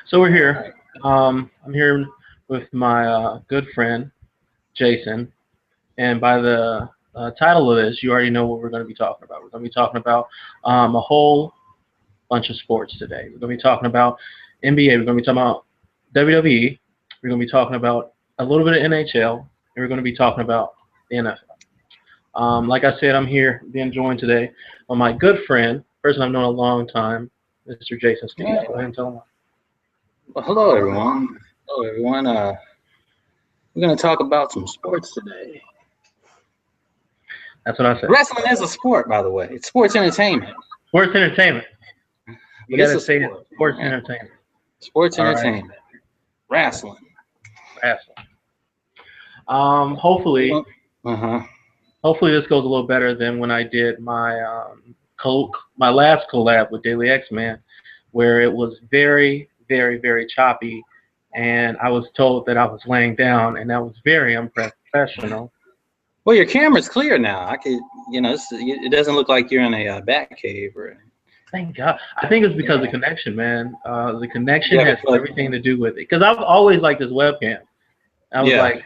So we're here. I'm here with my good friend Jason, and by the title of this, you already know what we're going to be talking about. We're going to be talking about a whole bunch of sports today. We're going to be talking about NBA. We're going to be talking about WWE. We're going to be talking about a little bit of NHL, and we're going to be talking about the NFL. Like I said, I'm here being joined today by my good friend, person I've known a long time, Mr. Jason Steve. Go ahead and tell him. Well, hello everyone. Hello everyone. We're gonna talk about some sports today. That's what I said. Wrestling is a sport, by the way. It's sports entertainment. Sports entertainment. You But got to it's a say it. sport. Sports Yeah. entertainment. Sports All right. entertainment. Wrestling. Wrestling. Hopefully, Uh-huh. hopefully this goes a little better than when I did my my last collab with Daily X Man, where it was very, very, very choppy, and I was told that I was laying down, and that was very unprofessional. Well, your camera's clear now. It doesn't look like you're in a bat cave or. Thank God. I think it's because of the connection, man. The connection Yeah, has because- everything to do with it. Because I've always liked this webcam. I was like,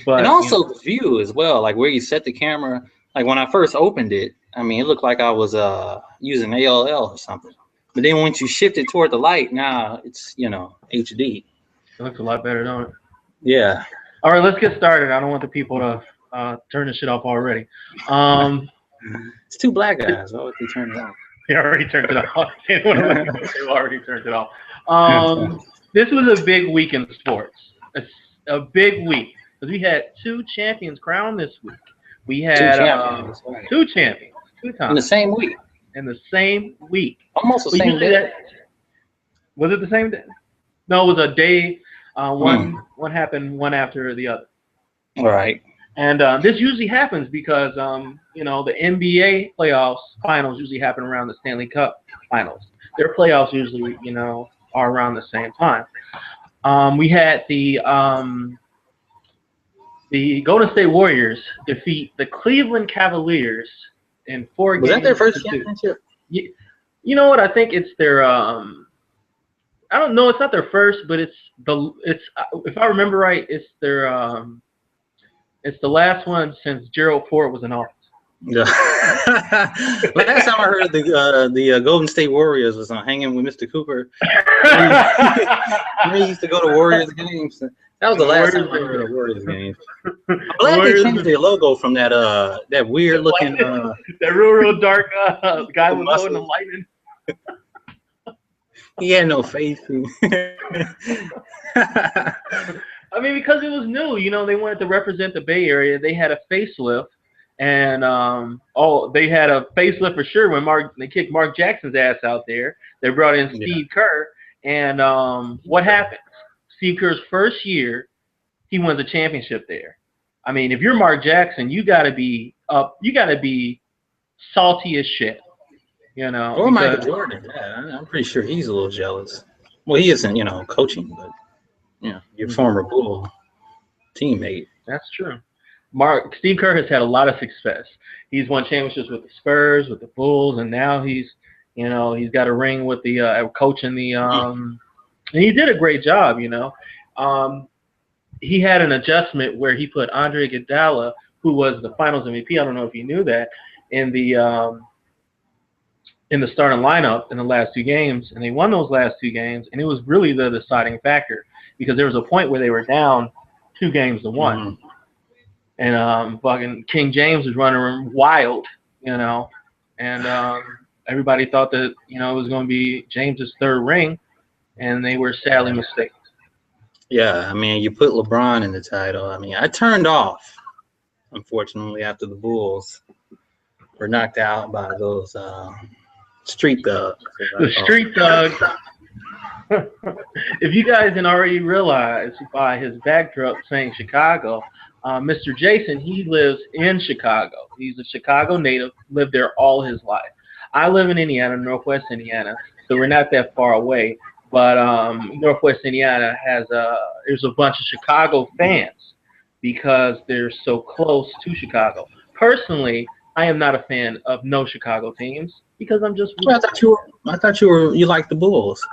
but and also the view as well, like where you set the camera. Like when I first opened it, I mean, it looked like I was using AOL or something. But then once you shift it toward the light, now it's HD. it looks a lot better, don't it? Yeah. All right, let's get started. I don't want the people to turn this shit off already. It's two black guys. Why would they turn it off? They already turned it off. They already turned it off. This was a big week in sports. A big week because we had two champions crowned this week. We had two champions, two times in the same week. In the same week, almost the same day. Was it the same day? No, it was a day. One happened one after the other. All right. And this usually happens because the NBA playoffs finals usually happen around the Stanley Cup finals. Their playoffs usually are around the same time. We had the Golden State Warriors defeat the Cleveland Cavaliers in 4 games. Was that their first championship? You know what? I think it's their. I don't know. It's not their first, but it's if I remember right, it's their. It's the last one since Gerald Ford was in office. Yeah. Last time I heard the Golden State Warriors was hanging with Mr. Cooper. He used to go to Warriors games. That was the last time I heard of Warriors games. I'm glad they changed their logo from that weird looking that real dark guy was holding the lightning. He had no face. I mean, because it was new, they wanted to represent the Bay Area. They had a facelift, and they had a facelift for sure when they kicked Mark Jackson's ass out there. They brought in Steve Kerr, and what happened? Steve Kerr's first year, he wins a championship there. I mean, if you're Mark Jackson, you got to be up. You got to be salty as shit, Or Michael Jordan. Yeah, I'm pretty sure he's a little jealous. Well, he isn't, coaching, but your former Bull teammate. That's true. Steve Kerr has had a lot of success. He's won championships with the Spurs, with the Bulls, and now he's got a ring with the coaching the. And he did a great job. He had an adjustment where he put Andre Iguodala, who was the Finals MVP. I don't know if you knew that, in the starting lineup in the last two games, and they won those last two games, and it was really the deciding factor because there was a point where they were down 2-1, and fucking King James was running wild, and everybody thought that it was going to be James's third ring, and they were sadly mistaken. Yeah, I mean, you put LeBron in the title. I mean, I turned off, unfortunately, after the Bulls were knocked out by those street thugs. The street thugs. If you guys didn't already realize by his backdrop saying Chicago, Mr. Jason, he lives in Chicago. He's a Chicago native, lived there all his life. I live in Indiana, Northwest Indiana, so we're not that far away. But Northwest Indiana there's a bunch of Chicago fans because they're so close to Chicago. Personally, I am not a fan of no Chicago teams because I'm just. Well, I thought you liked the Bulls.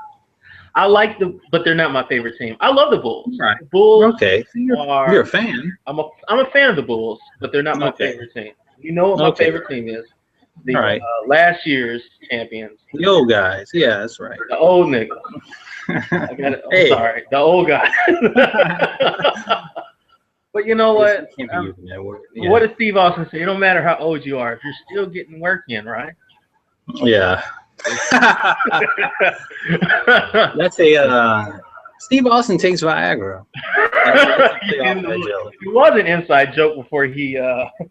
I like but they're not my favorite team. I love the Bulls. Right. The Bulls Okay. So you're a fan. I'm a fan of the Bulls, but they're not my Okay. favorite team. You know what my Okay. favorite team is? All The right. last year's champions. The old guys. Yeah, that's right. The old niggas. I got it. I'm Hey. sorry. The old guys. But you know what? Can't be using that word. Yeah. What does Steve Austin say? It don't matter how old you are, if you're still getting work in, right? Yeah. That's a Steve Austin takes Viagra. It was an inside joke before he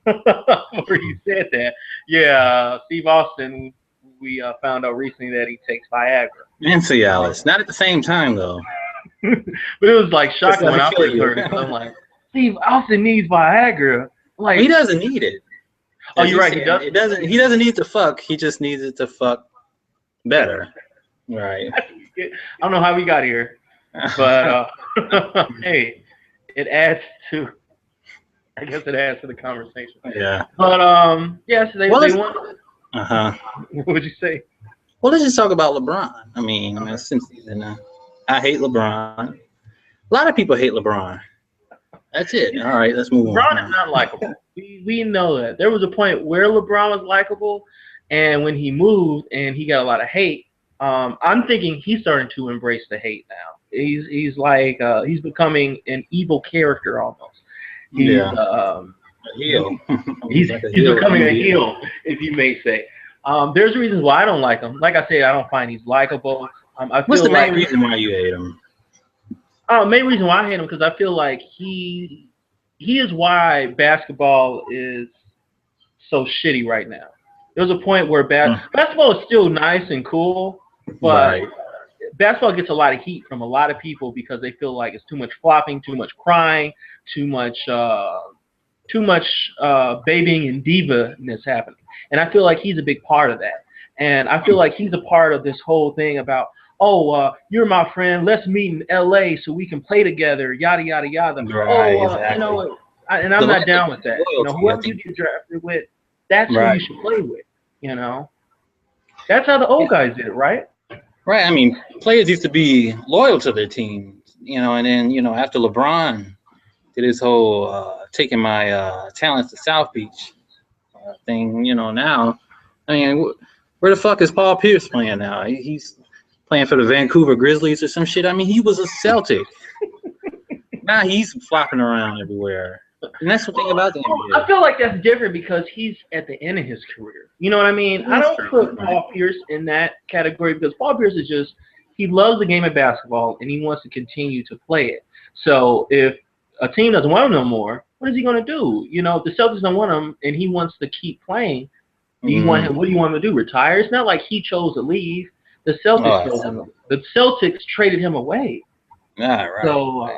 before he said that. Yeah, Steve Austin. We found out recently that he takes Viagra. And Cialis. Not at the same time though. But it was like shocking when I first heard it. I'm like, Steve Austin needs Viagra. Like he doesn't need it. Oh, you're right. He doesn't. He doesn't need to fuck. He just needs it to fuck better. Right. I don't know how we got here, but hey, it adds to. I guess it adds to the conversation. Yeah. But yes, they won. What would you say? Well, let's just talk about LeBron. I mean, since I hate LeBron. A lot of people hate LeBron. That's it. All right, let's move on. LeBron is not likable. We know that. There was a point where LeBron was likable, and when he moved and he got a lot of hate, I'm thinking he's starting to embrace the hate now. He's like he's becoming an evil character almost. He's a heel. he's becoming a heel, if you may say. There's reasons why I don't like him. Like I said, I don't find he's likable. What's the main reason why you hate him? Main reason why I hate him because I feel like he is why basketball is so shitty right now. There's a point where basketball is still nice and cool, but basketball gets a lot of heat from a lot of people because they feel like it's too much flopping, too much crying, too much babying and diva-ness happening. And I feel like he's a big part of that. And I feel like he's a part of this whole thing about, you're my friend. Let's meet in L.A. so we can play together. Yada yada yada. Right, exactly. You know, and I'm not down with that. You know, whoever you get drafted with, that's who you should play with. You know, that's how the old guys did it, right? Right. I mean, players used to be loyal to their teams. You know, and then after LeBron did his whole taking my talents to South Beach thing, now, I mean, where the fuck is Paul Pierce playing now? He's playing for the Vancouver Grizzlies or some shit. I mean, he was a Celtic. Now he's flopping around everywhere. And that's the thing about the NBA. I feel like that's different because he's at the end of his career. You know what I mean? I don't put Paul Pierce in that category because Paul Pierce is just, he loves the game of basketball and he wants to continue to play it. So if a team doesn't want him no more, what is he going to do? If the Celtics don't want him and he wants to keep playing, what do you want him to do? Retire? It's not like he chose to leave. The Celtics chose him. The Celtics traded him away. Right. So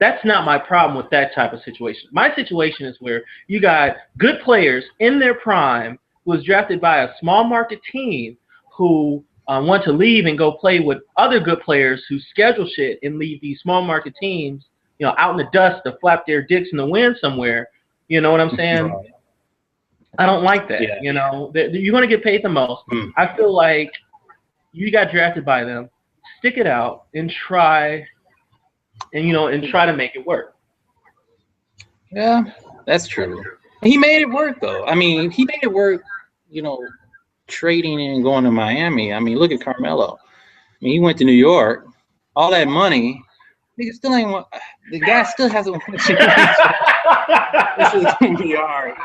that's not my problem with that type of situation. My situation is where you got good players in their prime who was drafted by a small market team who want to leave and go play with other good players who schedule shit and leave these small market teams, out in the dust to flap their dicks in the wind somewhere. You know what I'm saying? Right. I don't like that. Yeah. You're going to get paid the most. I feel like you got drafted by them. Stick it out and try, and try to make it work. Yeah, that's true. He made it work, though. I mean, he made it work, trading and going to Miami. I mean, look at Carmelo. I mean, he went to New York. All that money, nigga still ain't want. The guy still hasn't won. This is gonna be hard.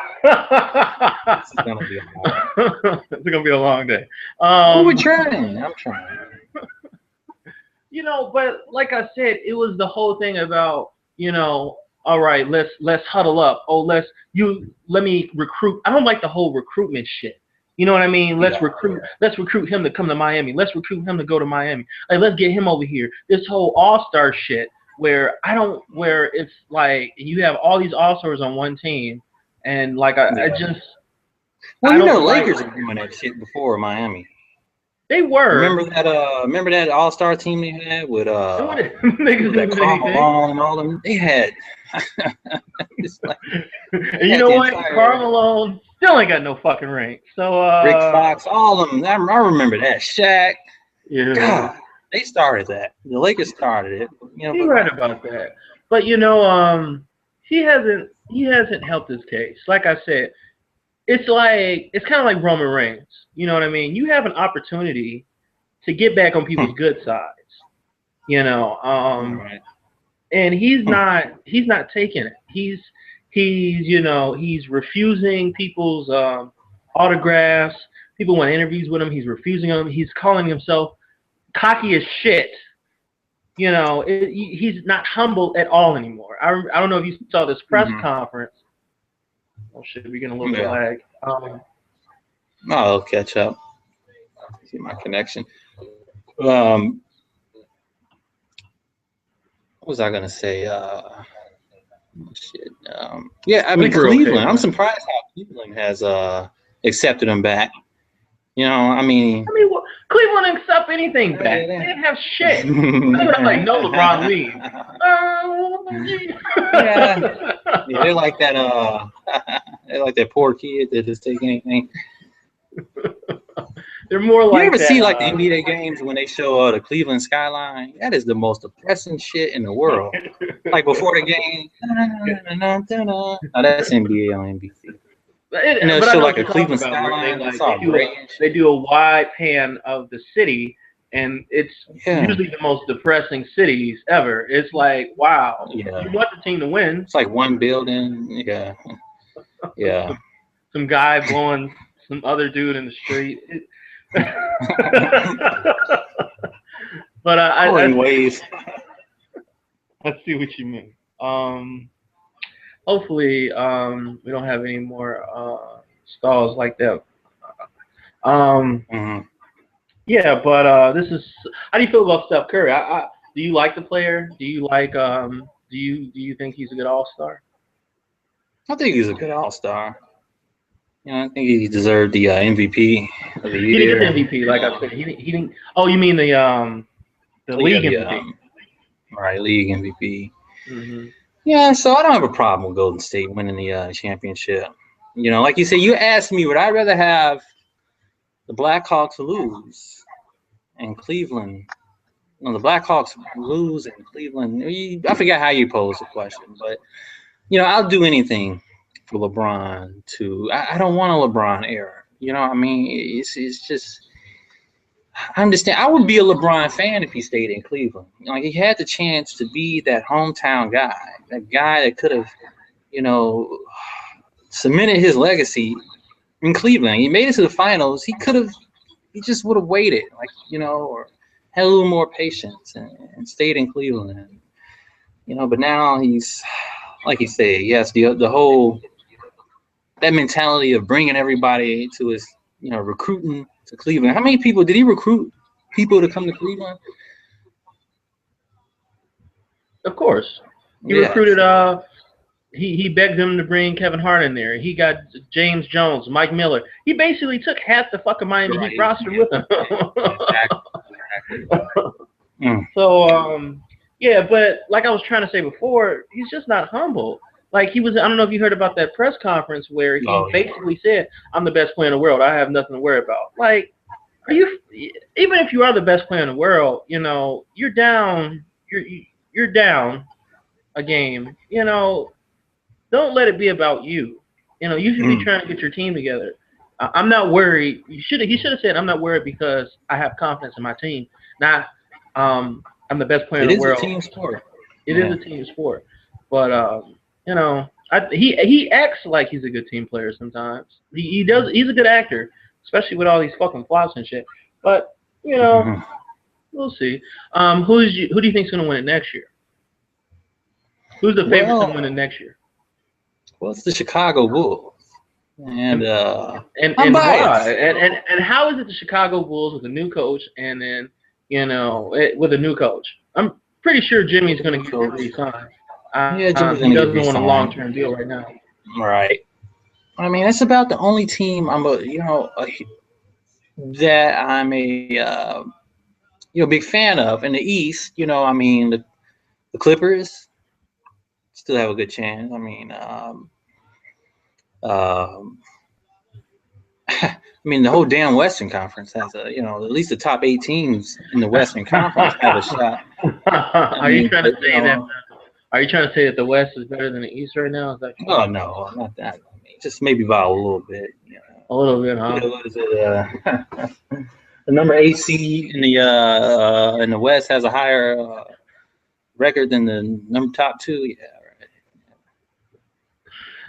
This is gonna be hard. It's gonna be a long day. We're trying. I'm trying. But like I said, it was the whole thing about, all right, let's huddle up. Oh, let me recruit. I don't like the whole recruitment shit. You know what I mean? Let's recruit him to come to Miami. Let's recruit him to go to Miami. Like, let's get him over here. This whole all-star shit where it's like you have all these all-stars on one team, and like I just. Well, Lakers are doing that shit before Miami. They were. Remember that all-star team they had with niggas Carmelo and all them. They had. And you know what? Carmelo still ain't got no fucking ring. So Rick Fox, all of them. I remember that. Shaq. Yeah. God, They started that. The Lakers started it. You know, You're but right about that. But he hasn't helped his case. Like I said, it's kind of like Roman Reigns. You know what I mean? You have an opportunity to get back on people's good sides. You know, right. and he's not taking it. He's refusing people's autographs. People want interviews with him. He's refusing them. He's calling himself cocky as shit. He's not humble at all anymore. I don't know if you saw this press conference. Oh shit, we're getting a little bit of Yeah. lag. I'll catch up. See my connection. What was I gonna say? Shit. Yeah, I mean think we're okay, Cleveland. I'm man. surprised how Cleveland has accepted him back. You know, I mean, Cleveland didn't accept anything back. They didn't have shit. They're like, no, LeBron, leave. Yeah, they're like that. They're like that poor kid that just take anything. They're more like you ever that. see like the NBA games when they show the Cleveland skyline? That is the most depressing shit in the world. Like before the game, now that's NBA on NBC. And they'll show like a Cleveland skyline. They do a wide pan of the city, and it's usually the most depressing cities ever. It's like, wow, you want the team to win. It's like one building. Yeah. Some guy blowing some other dude in the street. But anyways, I see what you mean. Hopefully, we don't have any more stalls like that. Yeah, but this is. How do you feel about Steph Curry? Do you like the player? Do you like? Do you think he's a good All-Star? I think he's a good All-Star. I think he deserved the MVP of the year. He didn't get the MVP, like I said. He didn't. Oh, you mean the league MVP? Right, league MVP. Mm-hmm. Yeah, so I don't have a problem with Golden State winning the championship. Like you said, you asked me, would I rather have the Blackhawks lose and Cleveland? No, the Blackhawks lose and Cleveland. I forget how you posed the question, but I'll do anything for LeBron to. I don't want a LeBron era. I mean, it's just. I understand. I would be a LeBron fan if he stayed in Cleveland. Like he had the chance to be that hometown guy, that guy that could have, cemented his legacy in Cleveland. He made it to the finals. He just would have waited, or had a little more patience and stayed in Cleveland. But now he's, like you said, yes, the whole that mentality of bringing everybody to his, recruiting to Cleveland. How many people did he recruit? People to come to Cleveland? Of course, he recruited. He begged them to bring Kevin Hart in there. He got James Jones, Mike Miller. He basically took half the fucking Miami Heat roster with him. Exactly. So yeah, but like I was trying to say before, he's just not humble. Like he was. I don't know if you heard about that press conference where he basically said, "I'm the best player in the world. I have nothing to worry about." Like, are you? Even if you are the best player in the world, you're down. You're down a game. Don't let it be about you. You should be trying to get your team together. I'm not worried. He should have said, "I'm not worried because I have confidence in my team." Not, I'm the best player in the world. It is a team sport. It is a team sport, but he acts like he's a good team player sometimes. He does. He's a good actor, especially with all these fucking flops and shit. But we'll see. Who do you think's gonna win it next year? Who's the favorite to win it next year? Well, it's the Chicago Bulls. And why? And how is it the Chicago Bulls with a new coach and then with a new coach? I'm pretty sure Jimmy's going to get re-signed. He doesn't want a long-term deal right now. Right. I mean, that's about the only team that I'm a big fan of in the East. I mean, the Clippers still have a good chance. I mean, I mean, the whole damn Western Conference has a, at least the top 8 teams in the Western Conference have a shot. I Are you mean, trying but, to say that? Are you trying to say that the West is better than the East right now? Is that oh no, not that. I mean, just maybe by a little bit. a little bit, huh? What is it? The number 8 seed in the West has a higher record than the number top 2. Yeah, right.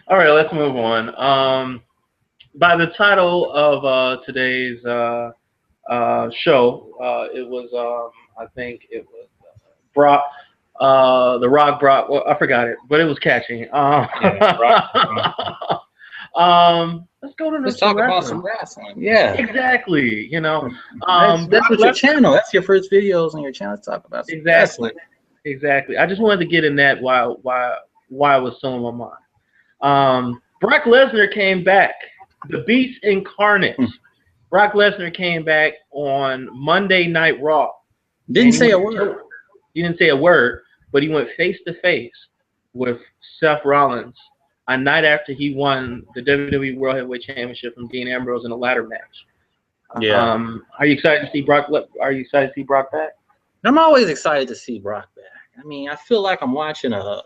All right, let's move on. By the title of today's show, it was I think it was Brock, the Rock Brock. Well, I forgot it, but it was catchy. Let's go to Let's some talk about wrestling. some wrestling. Yeah, exactly. that's what your channel. That's your first videos on your channel. Let's talk about some wrestling. Exactly. I just wanted to get in that why it was so on my mind. Brock Lesnar came back, the Beast incarnate. Brock Lesnar came back on Monday Night Raw. Didn't say a word. He didn't say a word, but he went face to face with Seth Rollins a night after he won the WWE World Heavyweight Championship from Dean Ambrose in a ladder match. Yeah. Are you excited to see Brock? Are you excited to see Brock back? I'm always excited to see Brock back. I mean, I feel like I'm watching I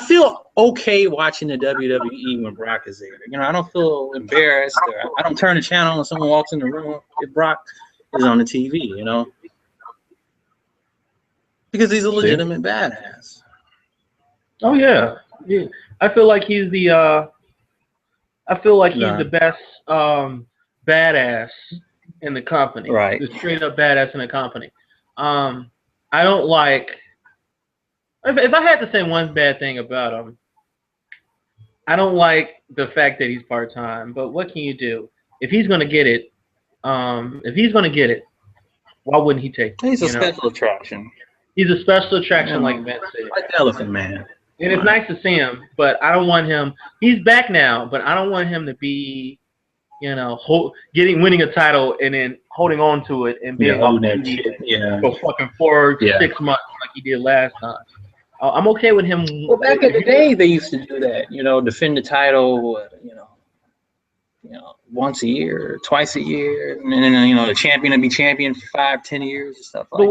feel okay watching the WWE when Brock is there. I don't feel embarrassed, or I don't turn the channel when someone walks in the room if Brock is on the TV, because he's a legitimate badass. Oh yeah. I feel like he's the the best badass in the company. Right. The straight up badass in the company. I don't like. If I had to say one bad thing about him, I don't like the fact that he's part time. But what can you do? If he's gonna get it, why wouldn't he take it? He's a special attraction. He's a special attraction, like Vince said. Like the Elephant Man. And it's nice to see him, but I don't want him. He's back now, but I don't want him to be, winning a title and then holding on to it and being on TV for fucking 6 months like he did last time. I'm okay with him. Well, back in the day, they used to do that. Defend the title. Once a year, twice a year, and then the champion would be champion for 5-10 years and stuff like that.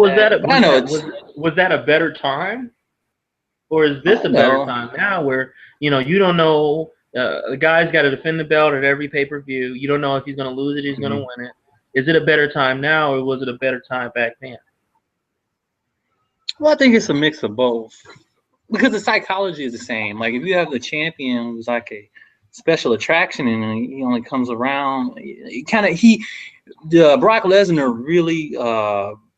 Was that a better time, or is this a better time now where you don't know the guy's got to defend the belt at every pay-per-view. You don't know if he's going to lose it, he's going to win it. Is it a better time now, or was it a better time back then? Well, I think it's a mix of both, because the psychology is the same. Like, if you have the champion who's like a special attraction and he only comes around, Brock Lesnar really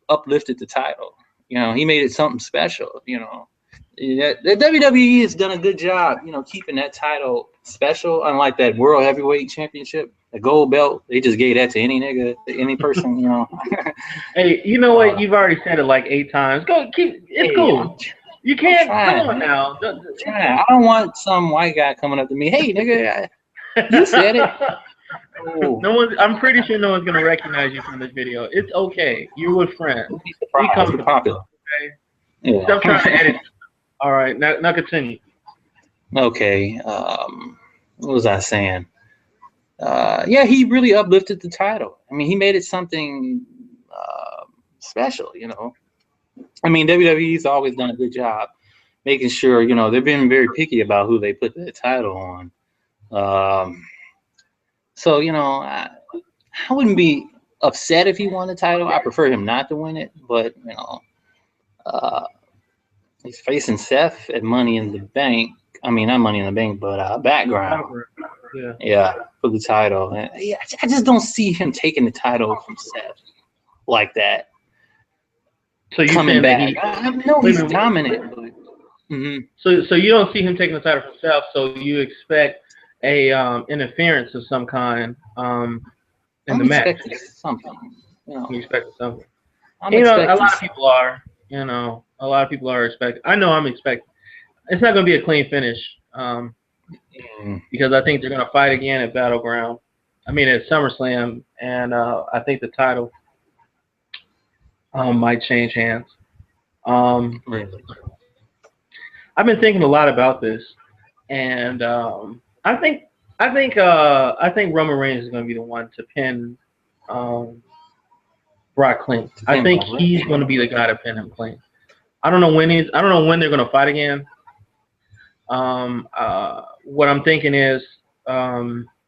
uplifted the title. He made it something special. The WWE has done a good job, keeping that title special. Unlike that World Heavyweight Championship, the gold belt, they just gave that to any nigga, any person. Hey, you know what? You've already said it like 8 times. It's cool. You can't. Come on now. I don't want some white guy coming up to me. Hey, nigga, you said it. Oh. I'm pretty sure no one's gonna recognize you from this video. It's okay. You're with friends. You're popular. Okay. Yeah. Stop trying to edit. All right. Now continue. Okay. What was I saying? He really uplifted the title. I mean, he made it something special. I mean, WWE's always done a good job making sure, they've been very picky about who they put the title on. So, I wouldn't be upset if he won the title. I prefer him not to win it, but, he's facing Seth at Money in the Bank. I mean, not Money in the Bank, but Background. Yeah, for the title. And, I just don't see him taking the title from Seth like that. So you coming back? I know he's dominant, but so you don't see him taking the title from Seth. So you expect a interference of some kind in the match. Something. You expect something. A lot of people are. A lot of people are expecting. I know I'm expecting. It's not going to be a clean finish because I think they're going to fight again at Battleground. I mean, at SummerSlam, and I think the title might change hands. Really? I've been thinking a lot about this, and I think I think Roman Reigns is going to be the one to pin um, Brock clean. To I pin think Brock he's going to be the guy to pin him clean. I don't know when they're going to fight again. What I'm thinking is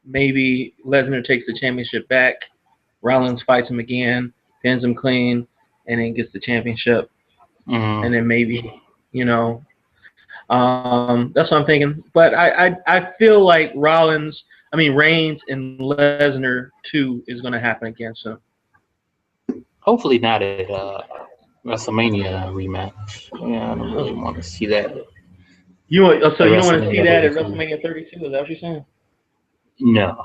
maybe Lesnar takes the championship back. Rollins fights him again, pins him clean, and then gets the championship. And then maybe, you know, that's what I'm thinking. But I feel like Reigns and Lesnar 2 is going to happen again soon. Hopefully not at WrestleMania rematch. Yeah, I don't really want to see that at So you don't want to see WrestleMania that at 32. WrestleMania 32? Is that what you're saying? No.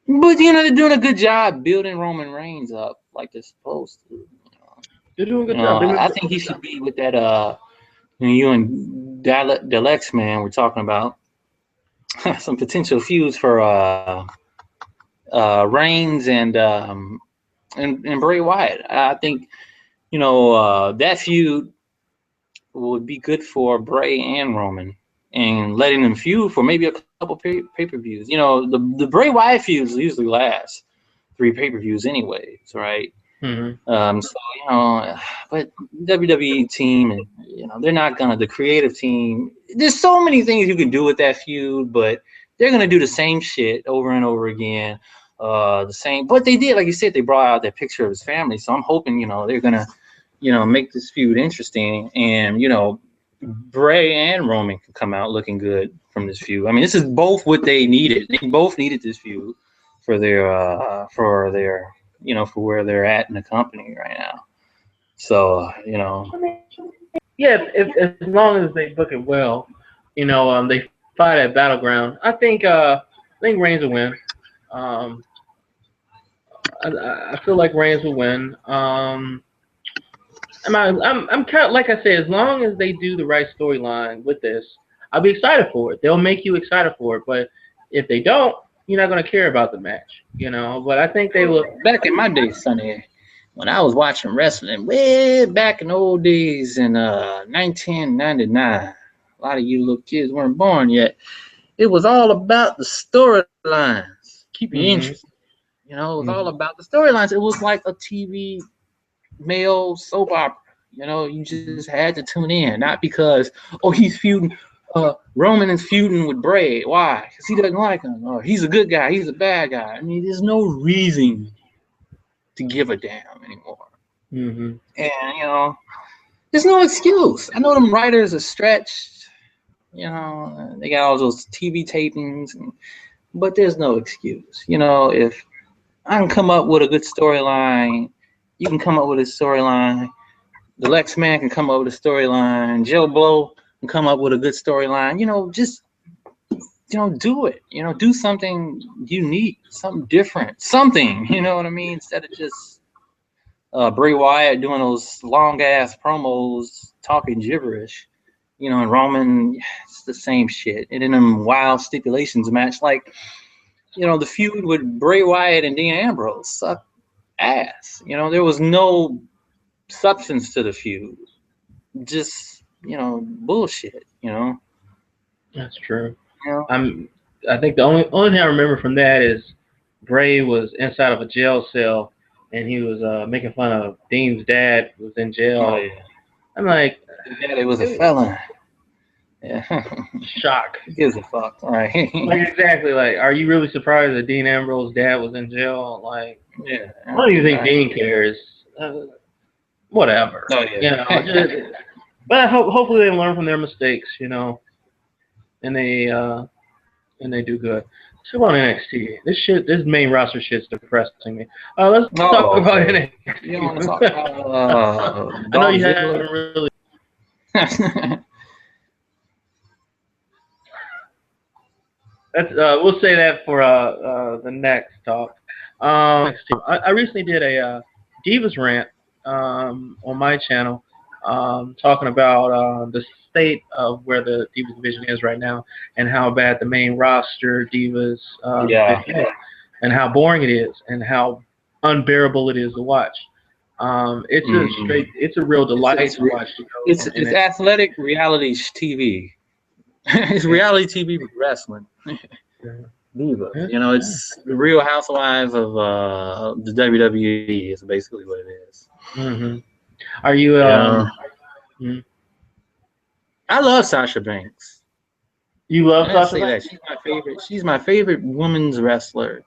But they're doing a good job building Roman Reigns up like they're supposed to. They're doing a good job. They're doing I a think he good should job. be with that you and Dalex man we're talking about some potential feuds for Reigns and Bray Wyatt. I think that feud would be good for Bray and Roman, and letting them feud for maybe a couple pay-per-views. The Bray Wyatt feuds usually last 3 pay-per-views anyways, right? Hmm. So but WWE team, and they're not gonna, the creative team. There's so many things you can do with that feud, but they're gonna do the same shit over and over again. The same, but they did, like you said, they brought out that picture of his family. So I'm hoping they're gonna make this feud interesting, and Bray and Roman can come out looking good from this feud. I mean, this is both what they needed. They both needed this feud for where they're at in the company right now. So Yeah, if as long as they book it well, they fight at Battleground. I think Reigns will win. Um, I feel like Reigns will win. I'm kind of like I said, as long as they do the right storyline with this, I'll be excited for it. They'll make you excited for it. But if they don't, you're not gonna care about the match, But I think they will. back in my day, Sonny, when I was watching wrestling way back in the old days in 1999, a lot of you little kids weren't born yet. It was all about the storylines. Keep you Hmm. interested. It was all about the storylines. It was like a TV male soap opera. You just had to tune in, not because he's feuding. Roman is feuding with Bray. Why? Because he doesn't like him. Or he's a good guy. He's a bad guy. I mean, there's no reason to give a damn anymore. Hmm. And there's no excuse. I know them writers are stretched. They got all those TV tapings, but there's no excuse. If I can come up with a good storyline, you can come up with a storyline. The Lex Man can come up with a storyline. Joe Blow can come up with a good storyline. Just do it. Do something unique, something different, something. You know what I mean? Instead of just Bray Wyatt doing those long ass promos talking gibberish. And Roman, it's the same shit. And in them wild stipulations match, like the feud with Bray Wyatt and Dean Ambrose sucked ass. There was no substance to the feud. Just bullshit. That's true. You know? I'm. I think the only thing I remember from that is Bray was inside of a jail cell and he was making fun of Dean's dad who was in Oh jail. yeah, I'm like, his daddy was a felon. Yeah, shock. who gives a fuck, right? Like exactly. Like, are you really surprised that Dean Ambrose's dad was in jail? Like, Yeah, I don't even think right. Dean cares. Whatever. Oh Just, yeah. but hopefully they learn from their mistakes. And they do good. So on NXT, this main roster shit's depressing me. Let's talk Oh, about okay. NXT. You want to talk about I know Dolph you haven't Ziggler? really. That's we'll say that for the next talk. I recently did a Divas rant on my channel, talking about the state of where the Divas division is right now and how bad the main roster Divas Yeah. division is, and how boring it is, and how unbearable it is to watch. Mm. It's a real It's delight it's to watch the shows it's on it's NXT. athletic reality TV. It's reality TV with wrestling. Diva. You know, it's the Real Housewives of the WWE is basically what it is. Mm-hmm. Are you mm, I love Sasha Banks. you love I Sasha say that Banks? she's my favorite. She's my favorite women's wrestler.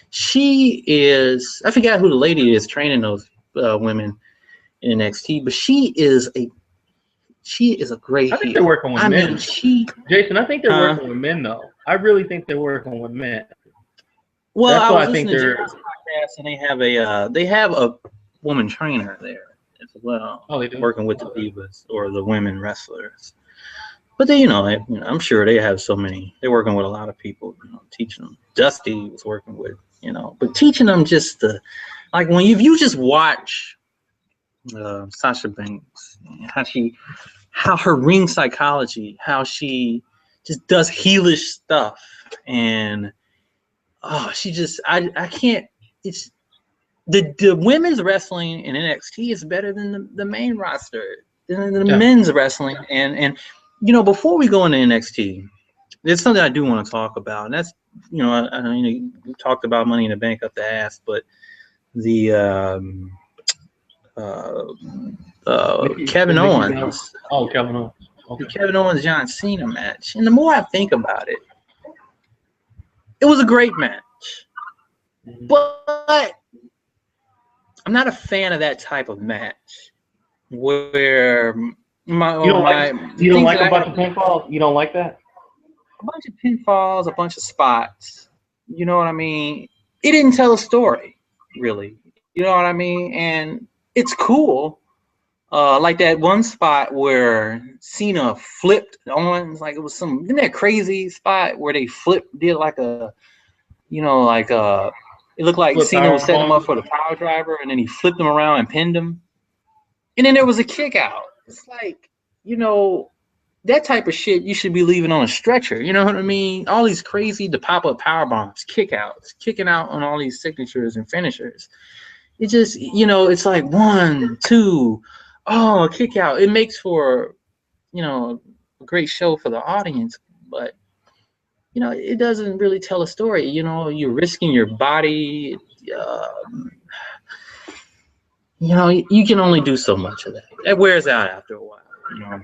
She is. I forgot who the lady is training those women in NXT, but she is a great I think they're heel. working with I mean, men. she. Jason, I think they're Huh? working with men though. I really think they're working with men. Well, That's I why was I think listening to they're. JR's podcast, and they have a woman trainer there as well, Oh, they do. working with the divas or the women wrestlers. But they, you know, I'm sure they have so many. They're working with a lot of people, you know, teaching them. Dusty was working with, you know, but teaching them just the, like when you just watch Sasha Banks, how her ring psychology, how she just does heelish stuff, and she just, I can't. It's the women's wrestling in NXT is better than the main roster, than the Yeah. men's wrestling, and you know, before we go into NXT, there's something I do want to talk about, and that's, you know, I know we talked about Money in the Bank up the ass, but the uh, Kevin Owens, Oh, Kevin Owens. the Okay. Kevin Owens John Cena match, and the more I think about it, it was a great match, Mhm. but I'm not a fan of that type of match where You don't like the you don't things like that a I bunch have of pinfalls. You don't like that. a bunch of pinfalls, a bunch of spots. You know what I mean? It didn't tell a story, really. You know what I mean? And it's cool. Like that one spot where Cena flipped Owens, like it was isn't that crazy spot where they did like a, you know, like it looked like Flip Cena was power setting him up bomb. for the power driver, and then he flipped him around and pinned him. And then there was a kick out. It's like, you know, that type of shit you should be leaving on a stretcher. You know what I mean? All these crazy the pop up power bombs, kick outs, kicking out on all these signatures and finishers. It just, you know, it's like 1, 2, oh, kick out. It makes for, you know, a great show for the audience, but you know, it doesn't really tell a story. You know, you're risking your body. You know, you can only do so much of that. It wears out after a while. You know,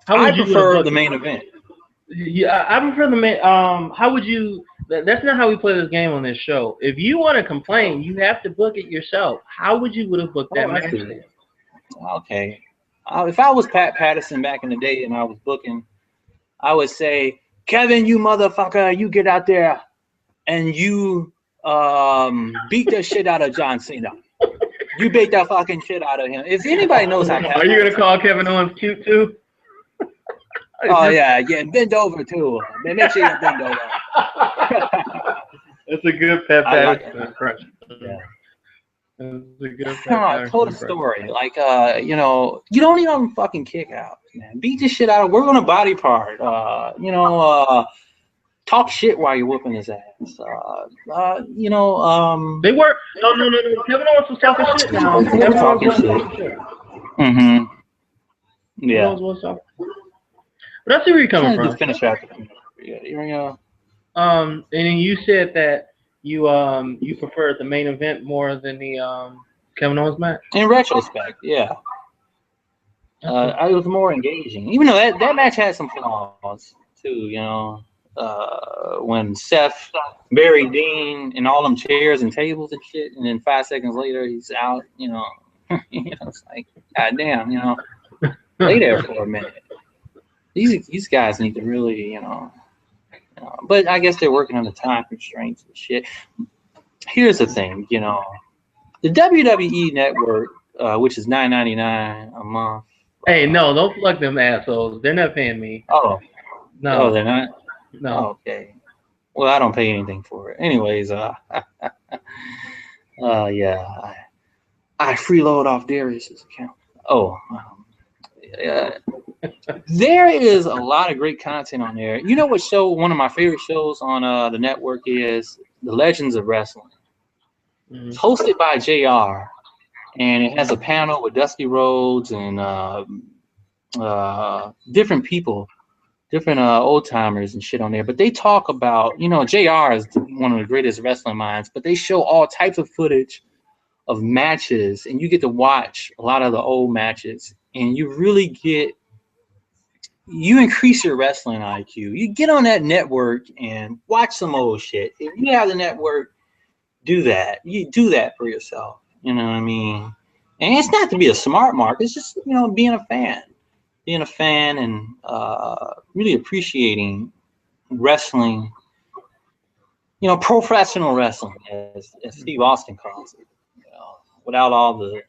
How I would you would have prefer the booked it? main event. Yeah, I prefer the main. How would you? That's not how we play this game on this show. If you want to complain, you have to book it yourself. How would you would have booked that Oh, I match see. then? Okay. If I was Pat Patterson back in the day and I was booking, I would say, Kevin, you motherfucker, you get out there and you beat the shit out of John Cena. You beat the fucking shit out of him. If anybody knows how Are Pat you gonna Patterson, call Kevin Owens cute too? oh yeah, bend over too. Make sure you bend over. That's a good Pat I like it. Patterson impression. Yeah. That's a good No, Pat I Patterson told a impression. story. Like, you know, you don't need them fucking kick outs, man. Beat the shit out of. Work on a body part. You know, talk shit while you're whooping his ass. You know, They were no. Kevin Owens was talking shit now. they were Kevin Owens talking was shit. talking shit. Mm-hmm. Kevin Yeah. Owens was talking. But I see where you're coming Trying to do from. finish after. Yeah. You know. And then you said that you preferred the main event more than the Kevin Owens match. In retrospect, yeah. Okay. It was more engaging, even though that match had some flaws too. You know, when Seth buried Dean in all them chairs and tables and shit, and then 5 seconds later he's out. You know, it's like, goddamn. You know, lay there for a minute. These guys need to really, but I guess they're working under time constraints and shit. Here's the thing, you know, the WWE network, which is $9.99 a month. Hey, no, don't plug them assholes. They're not paying me. Oh, No, they're not. no. Okay. Well, I don't pay anything for it. Anyways, yeah, I freeload off Darius's account. Oh, yeah. There is a lot of great content on there. You know what show? One of my favorite shows on the network is The Legends of Wrestling. It's hosted by JR, and it has a panel with Dusty Rhodes and different people different old timers and shit on there. But they talk about, you know, JR is one of the greatest wrestling minds, but they show all types of footage of matches, and you get to watch a lot of the old matches, and you really get, you increase your wrestling IQ. You get on that network and watch some old shit. If you have the network, do that. You do that for yourself. You know what I mean? And it's not to be a smart mark. It's just, you know, being a fan and really appreciating wrestling, you know, professional wrestling, as Steve Austin calls it, you know, without all the,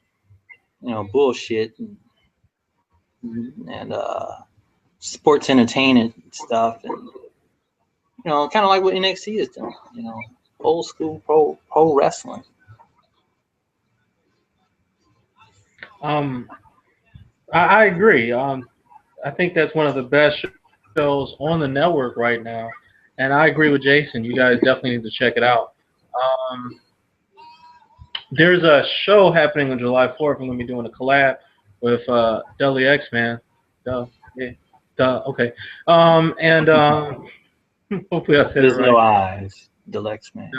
you know, bullshit and sports entertainment stuff, and you know, kind of like what NXT is doing, you know, old school pro wrestling. I agree. I think that's one of the best shows on the network right now, and I agree with Jason. You guys definitely need to check it out. Um, there's a show happening on July 4th. I'm going to be doing a collab with Deli X Man. Duh, yeah, duh. Okay. And hopefully I said it There's right. no eyes, Deluxe man.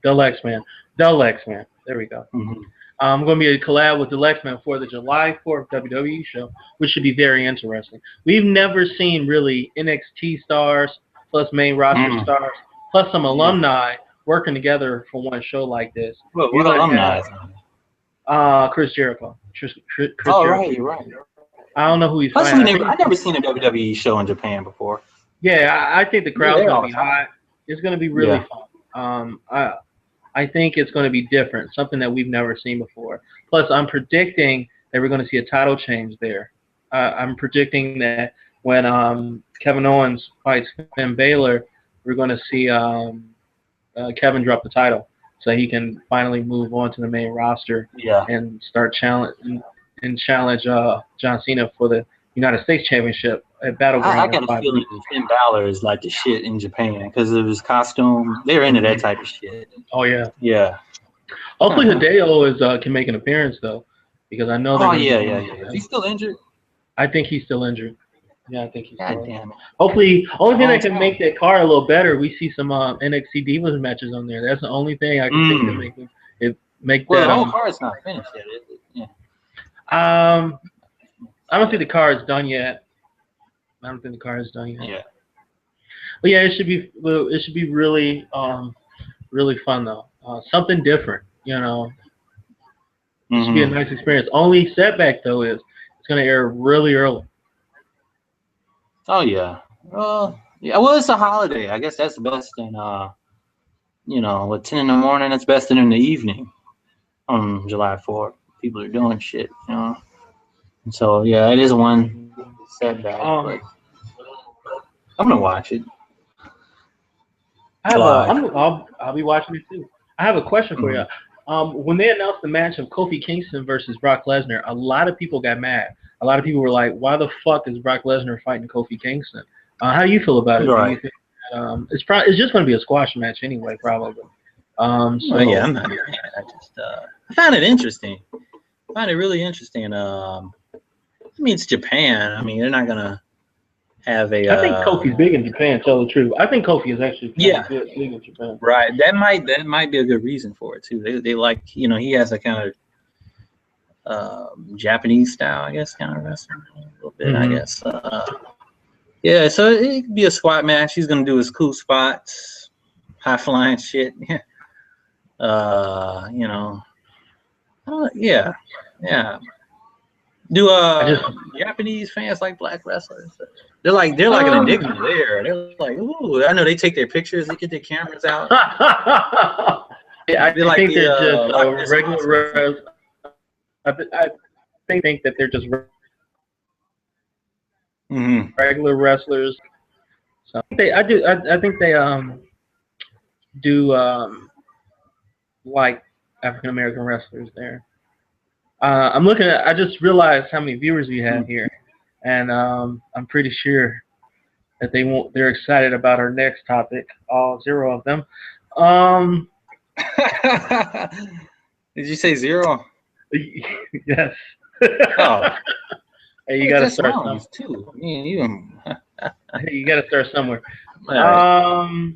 Del X Man. Del X Man. There we go. Mm-hmm. I'm going to be a collab with the Lexman for the July 4th WWE show, which should be very interesting. We've never seen really NXT stars plus main roster stars plus some alumni working together for one show like this. What alumni? Chris Jericho. Chris Oh, Jericho. right, you're right. I don't know who he's Plus, fighting. I've never seen a WWE show in Japan before. Yeah, I think the crowd's going to be hot. It's going to be really fun. I think it's going to be different, something that we've never seen before. Plus, I'm predicting that we're going to see a title change there. I'm predicting that when Kevin Owens fights Finn Balor, we're going to see Kevin drop the title so he can finally move on to the main roster and start challenge John Cena for the United States Championship at Battleground. I got a feeling Finn Balor is like the shit in Japan because of his costume. They're into that type of shit. Oh yeah. Yeah. Hopefully Hideo can make an appearance though, because I know. Oh yeah. Is he still injured? I think he's still injured. Yeah, I think he's still injured. Damn it. Hopefully, only thing that can make that card a little better, we see some NXT Divas matches on there. That's the only thing I can think to make well, that. Well, the whole card's not finished yet, is it? Yeah. I don't think the card's done yet. Yeah. But yeah, it should be really really fun though. Something different, you know. It should be a nice experience. Only setback though is it's going to air really early. Oh yeah. Well, it's a holiday. I guess that's best in 10 in the morning. That's best in the evening on July 4th. People are doing shit, you know. And so yeah, it is one setback. But I'm gonna watch it. I'll be watching it too. I have a question for you. When they announced the match of Kofi Kingston versus Brock Lesnar, a lot of people got mad. A lot of people were like, "Why the fuck is Brock Lesnar fighting Kofi Kingston?" How do you feel about it? Right. Do you think it's just going to be a squash match anyway, probably. Yeah, I'm not. I find it interesting. I find it really interesting. I mean, it's Japan. I mean, they're not gonna have a. I think Kofi's big in Japan. Tell the truth, I think Kofi is actually big in Japan. Right. That might be a good reason for it too. They like, you know, he has a kind of Japanese style, I guess, kind of wrestling a little bit. I guess. Yeah. So it could be a squat match. He's gonna do his cool spots, high flying shit. You know. Yeah. Do Japanese fans like black wrestlers? They're like an enigma there. They're like, ooh, I know they take their pictures, they get their cameras out. Yeah, I think they're just regular. I think that they're just regular wrestlers. So I think they do like African American wrestlers there. I'm looking at. I just realized how many viewers we have here, and I'm pretty sure that they're excited about our next topic. All 0 of them. Did you say 0? Yes. Oh. Hey, you got to That's start somewhere. Rollins too. I mean, you. Hey, you got to start somewhere. All right.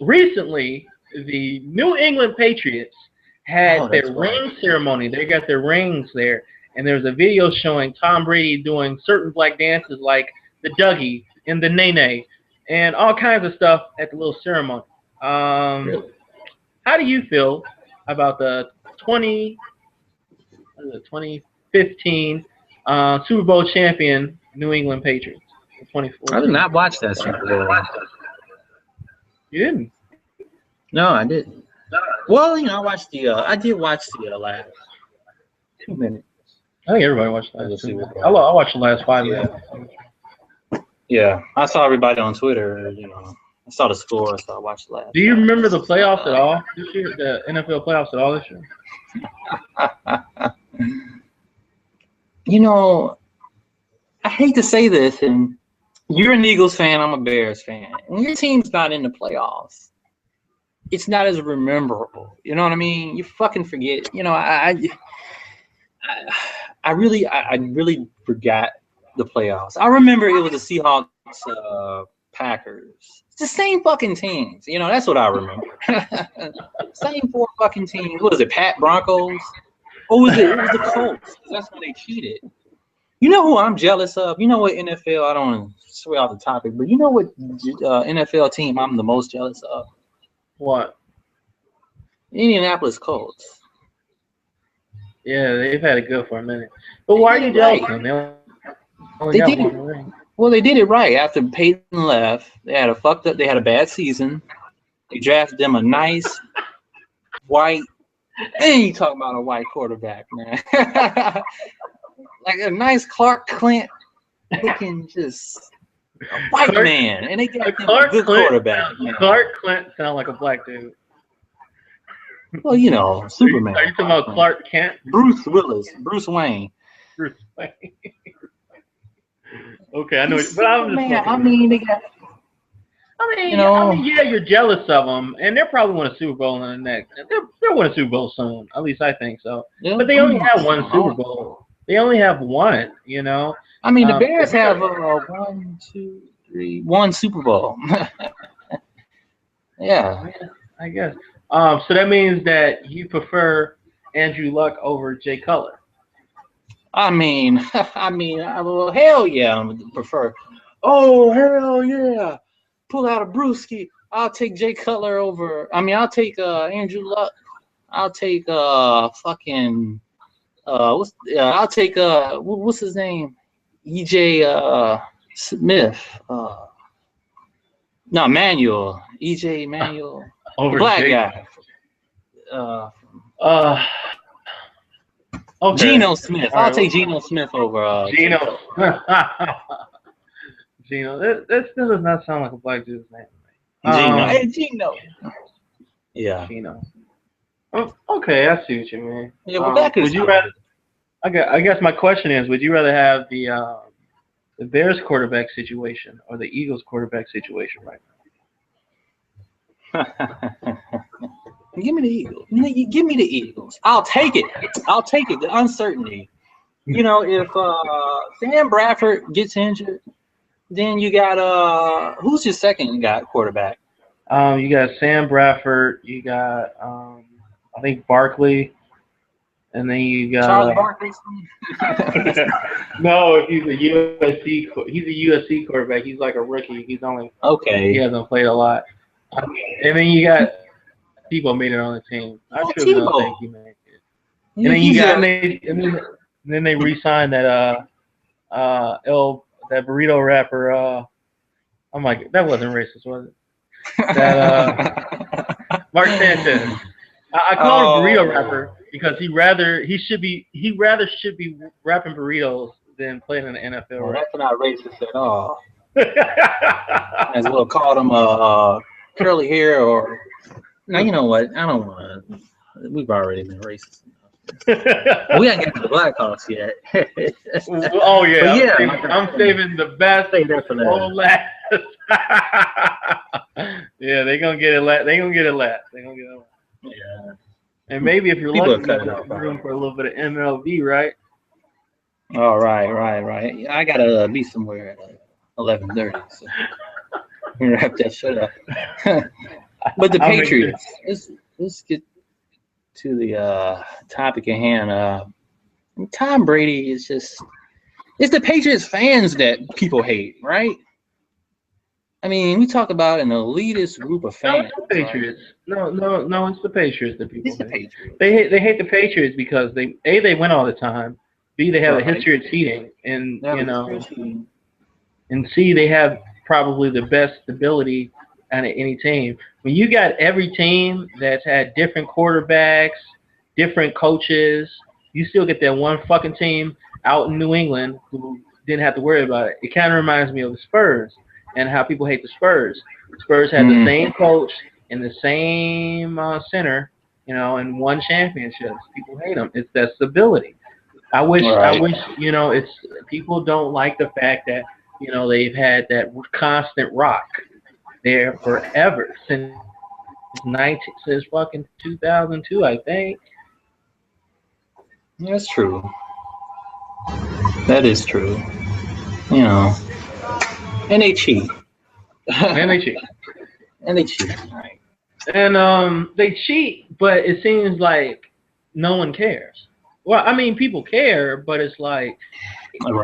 Recently, the New England Patriots had Oh, that's their right. ring ceremony. They got their rings there, and there was a video showing Tom Brady doing certain black dances like the Dougie and the Nene, and all kinds of stuff at the little ceremony. Um, Really? how do you feel about the 20, what is it, 2015 Super Bowl champion New England Patriots in I did 2014? not watch that Super Bowl. You didn't? No, I didn't. Well, I watched the. I did watch the last 2 minutes I think everybody watched the of the last 2 minutes. Super I Bowl. watched the last 5 minutes. Yeah, yeah. I saw everybody on Twitter. I saw the score, so I watched the last Do you remember the 5 minutes. playoffs at all this year? The NFL playoffs at all this year? I hate to say this, and you're an Eagles fan. I'm a Bears fan. When your team's not in the playoffs, it's not as memorable. You know what I mean? You fucking forget. I really forgot the playoffs. I remember it was the Seahawks, Packers. It's the same fucking teams. That's what I remember. Same four fucking teams. What is it? Pat Broncos? Or was it? It was the Colts. That's when they cheated. You know who I'm jealous of? You know what NFL? I don't want to sway off the topic, but you know what NFL team I'm the most jealous of? What? Indianapolis Colts. Yeah, they've had it good for a minute. But why are you jealous of them? They only They got did one it. ring. Well, they did it right. After Peyton left, they had a bad season. They drafted them a nice white. And you talking about a white quarterback, man? Like a nice Clark Clint looking, just a white man, and they got a good quarterback. Clark Clint sound like a black dude. Well, Superman. Are you talking about Clark Kent? Bruce Willis, Bruce Wayne. Bruce Wayne. Okay, I know. But I'm just. I mean, they got. Yeah, you're jealous of them, and they'll probably win a Super Bowl in the next. They'll win a Super Bowl soon. At least I think so. Yeah, but they only have one Super Bowl. They only have one. I mean, the Bears have one Super Bowl. Yeah, I guess. So that means that you prefer Andrew Luck over Jay Cutler. Well, hell yeah, I would prefer. Oh, hell yeah. Pull out a brewski. I'll take Jay Cutler over. I'll take Andrew Luck. I'll take fucking I'll take what's his name? EJ Smith. No, Manuel. EJ Manuel. Over the black Jay. Guy. Okay. Geno Smith. I'll take Geno Smith over Geno. Geno. That still does not sound like a black dude's name. Geno. Hey, Geno. Yeah. Geno. Oh, okay, I see what you mean. Yeah, but would you rather? I guess my question is: would you rather have the Bears quarterback situation or the Eagles quarterback situation right now? Give me the Eagles. Give me the Eagles. I'll take it. The uncertainty. If Sam Bradford gets injured, then you got who's your second guy quarterback? You got Sam Bradford. You got I think Barkley, and then you got Charles Barkley. No, he's a USC quarterback. He's like a rookie. He's only okay. He hasn't played a lot. And then you got Tebow made it on the team. I truly don't think he made it. And then you got and then they re-signed that that burrito rapper. I'm like, that wasn't racist, was it? That Mark Sanchez. I call him burrito rapper because he rather should be rapping burritos than playing in the NFL. Well, that's not racist at all. As well called him curly hair or. Now you know what? I don't want to. We've already been racist enough. We haven't got to the Blackhawks yet. Oh yeah, I'm saving the best for last. Yeah, they're gonna get it last. Yeah. And maybe if you're lucky, you got room for a little bit of MLB, right? All right, right. Yeah, I gotta be somewhere at 11:30, so we can wrap that shit up. But the I'll make sure. Patriots. Let's get to the topic at hand. Tom Brady is just. It's the Patriots fans that people hate, right? I mean, we talk about an elitist group of No, it's fans, the right? Patriots. No, it's the Patriots that It's people the hate. Patriots, They hate the Patriots because they win all the time. B, they have a right? history of cheating, and They have a history of cheating. and C, they have probably the best stability out of any team. When you got every team that's had different quarterbacks, different coaches, you still get that one fucking team out in New England who didn't have to worry about it. It kind of reminds me of the Spurs and how people hate the Spurs. Spurs had the Mm, same coach and the same center, and won championships. People hate them. It's that stability. I right. wish, it's people don't like the fact that, they've had that constant rock there forever since fucking 2002, I think. That's true. That is true. You know, and they cheat. And And they cheat. they cheat, right? And they cheat, but it seems like no one cares. Well, I mean, people care, but it's like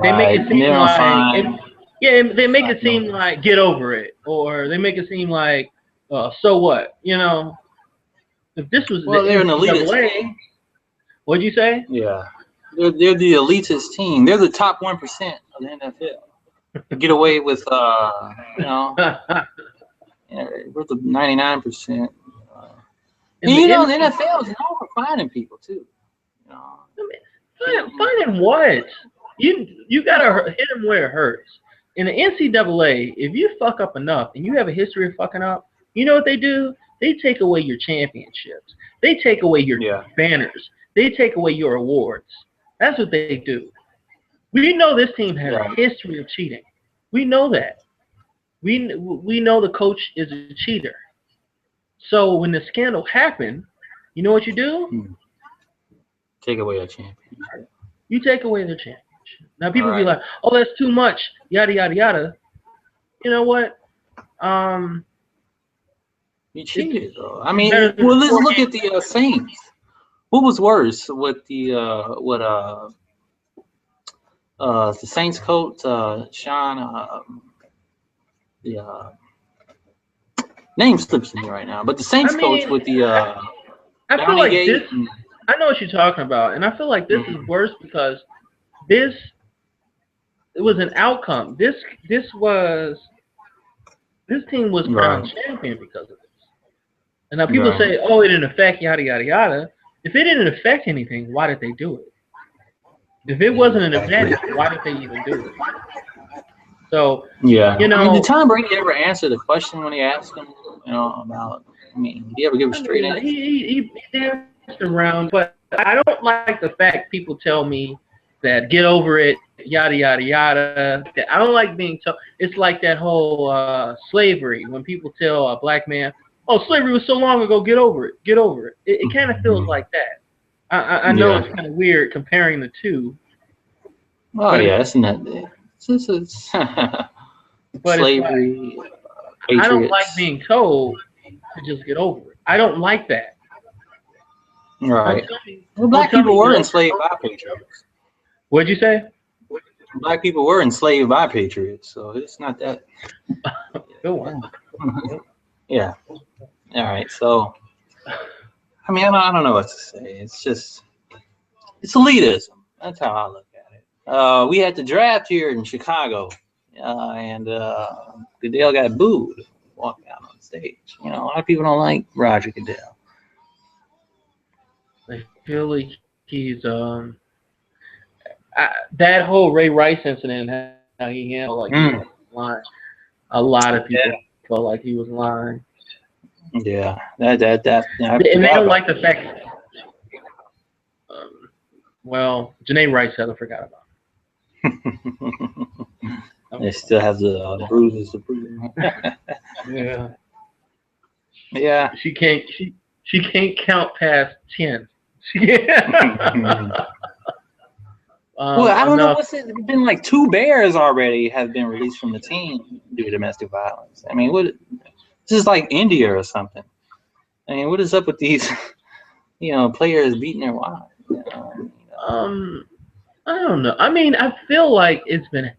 they make Right. it And seem they're like fine. yeah, they make it seem Fine. like get over it, or they make it seem like so what? If this was the Well, they're an elitist NCAA, team. what'd you say? Yeah. They're the elitist team. They're the top 1% of the NFL. They get away with, we're the 99%. Uh, In and the the NCAA, NFL is known for finding people too. You know, finding what? You gotta hit them where it hurts. In the NCAA, if you fuck up enough and you have a history of fucking up, you know what they do? They take away your championships. They take away your yeah, banners. They take away your awards. That's what they do. We know this team has a right. history of cheating. We know that. We know the coach is a cheater. So when the scandal happened, you know what you do? Hmm. Take away a championship. You take away their championship. Now All people be right. like, "Oh, that's too much." Yada yada yada. You know what? You It's cheated though. I it's mean, better than well, let's four look games. at the Saints. What was worse with the Saints coach Sean the name slips me right now, but the I Saints coach mean, with the I feel Bounty like Gate. this. I know what you're talking about, and I feel like this is Mhm. worse because this it was an outcome. This was this team was crowned Right, champion because of this. And now people right. say, "Oh, it didn't affect yada yada yada." If it didn't affect anything, why did they do it? If it wasn't an Exactly. advantage, why did they even do it? So, Yeah. you I mean, did know, Tom Brady ever answer the question when they asked him, about? I mean, did he ever give a I straight mean, answer? he danced around, but I don't like the fact people tell me that get over it, yada yada yada. I don't like being told. It's like that whole slavery when people tell a black man, "Oh, slavery was so long ago. Get over it. Get over it." It kind of feels Mhm. like that. I know Yeah. it's kind of weird comparing the two, Oh but yeah, it's not. It's it's like slavery, I don't like Patriots. being told to just get over it. I don't like that. Don't Right. tell me. Well, Don't black tell me people to get were over it. enslaved by patriots. What'd you say? Black people were enslaved by patriots, so it's not that. Good one. Yeah. Yeah. All right. So, I mean, I don't know what to say. It's just, it's elitism. That's how I look at it. We had the draft here in Chicago, and Goodell got booed walking out on stage. A lot of people don't like Roger Goodell. I feel like he's that whole Ray Rice incident, how he handled like he was Mm. lying. A lot of people Yeah. felt like he was lying, Yeah. That. I and they forgot don't about like the fact. Um, well, Janae Rice, I forgot about. that. Him. They still have the bruises to prove. Yeah, Yeah. she can't count past 10. Well, I don't know. enough. What's it been like? 2 bears already have been released from the team due to domestic violence. I mean, what? This is like India or something. I mean, what is up with these, players beating their wives? Um, I don't know. I mean, I feel like it's been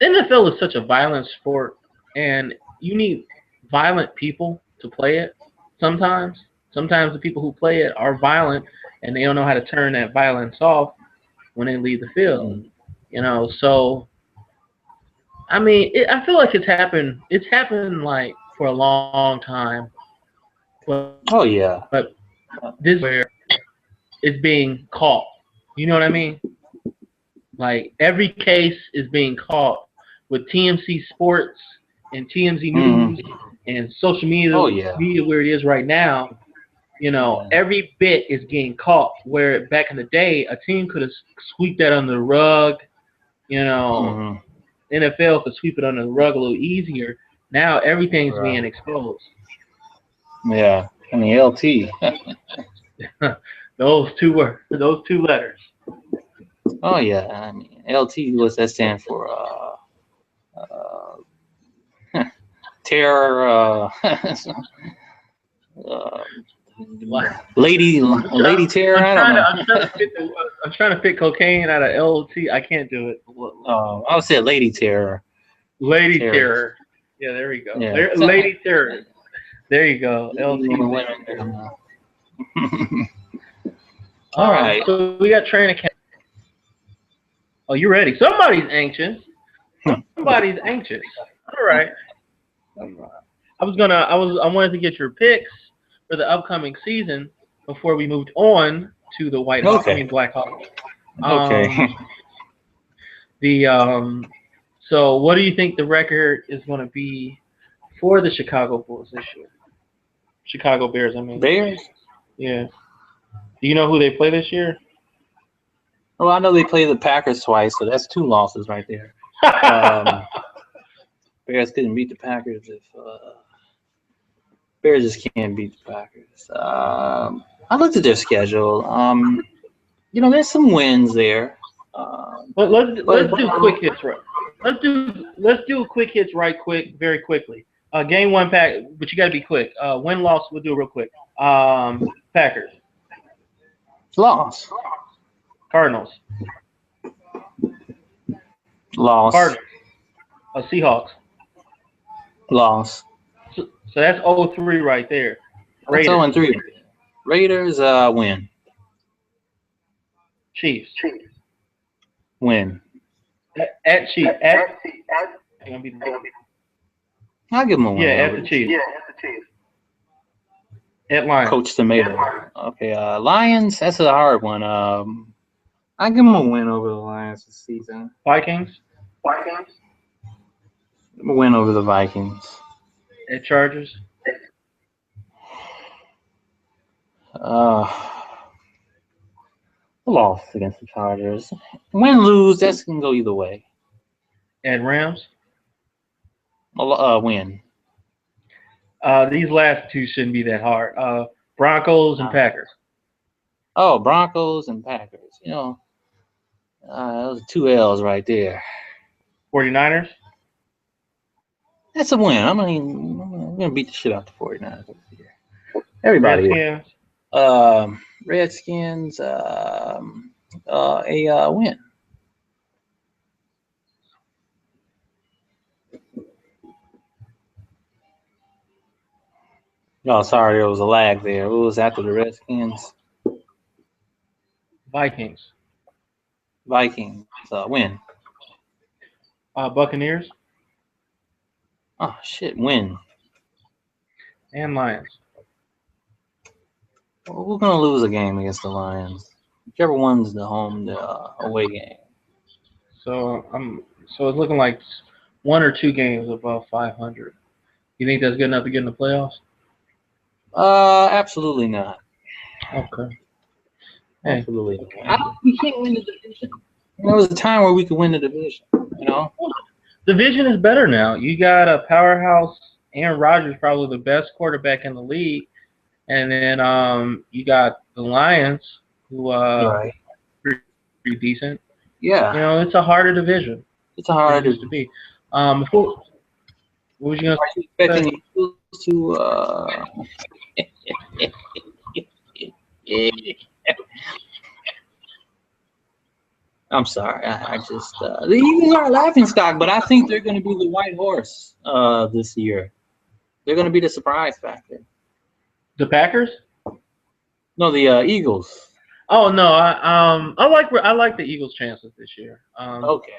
NFL is such a violent sport, and you need violent people to play it. Sometimes the people who play it are violent, and they don't know how to turn that violence off when they leave the field. Mm. So I mean, I feel like it's happened. It's happened like for a long time, but Oh yeah. this is where it's being caught. You know what I mean? Like every case is being caught with TMC Sports and TMZ Mm. News and social media Oh yeah. where it is right now. Yeah. Every bit is getting caught. Where back in the day, a team could have swept that under the rug. You know, Hmm. NFL could sweep it under the rug a little easier. Now everything's being Right. exposed. Yeah. I mean, LT. Those two letters. Oh yeah. I mean, LT. What's that stand for? Terror. Uh, Like, lady terror. I don't know. I'm trying to fit cocaine out of LT. I can't do it. I would say lady terror. Lady Terrorist. terror. Yeah, there we go. Yeah. Lady terror. There you go. Women. LT. All right. So we got training camp. Oh, you ready? Somebody's anxious. Somebody's anxious. All right. I wanted to get your picks for the upcoming season before we moved on to the Okay. Black Hawks. Okay. So what do you think the record is going to be for the Chicago Bulls this year? Chicago Bears, I mean. Bears? Yeah. Do you know who they play this year? Well, I know they play the Packers twice, so that's 2 losses right there. Bears couldn't beat the Packers if Bears just can't beat the Packers. I looked at their schedule. There's some wins there. Let's do quick hits right. Let's do quick hits very quickly. Game 1 pack, but you got to be quick. Win loss, we'll do it real quick. Packers. Loss. Cardinals. Loss. Cardinals. Seahawks. Loss. So that's 0-3 right there. That's 0-3. Raiders win. Chiefs. Win. At Chiefs. I'll give them a win. Yeah, at the Chiefs. At Lions. Coach Tomato. Okay, Lions, that's a hard one. I give them a win over the Lions this season. Vikings. A win over the Vikings. At Chargers. Loss against the Chargers. Win, lose, that's going to go either way. At Rams. Win. These last two shouldn't be that hard. Broncos and Packers. Oh, Broncos and Packers. Those are 2 L's right there. 49ers. That's a win. I'm gonna beat the shit out the 49ers this year. Everybody. Redskins. A win. Oh, sorry, there was a lag there. What was after the Redskins? Vikings. Win. Buccaneers. Oh shit, win. And Lions. Well, we're gonna lose a game against the Lions. Whichever one's the away game. So it's looking like 1 or 2 games above 500. You think that's good enough to get in the playoffs? Absolutely not. Okay. Absolutely not. We can't win the division. There was a time where we could win the division. Division is better now. You got a powerhouse. Aaron Rodgers, probably the best quarterback in the league, and then you got the Lions, who right. pretty decent. Yeah, It's a harder division it's a than it hard. used to be. Before, what was you gonna Are you say? expecting the Eagles to? I'm sorry. I just the Eagles are a laughing stock, but I think they're going to be the white horse this year. They're going to be the surprise factor. The Packers? No, the Eagles. Oh no, I like the Eagles' chances this year. Okay.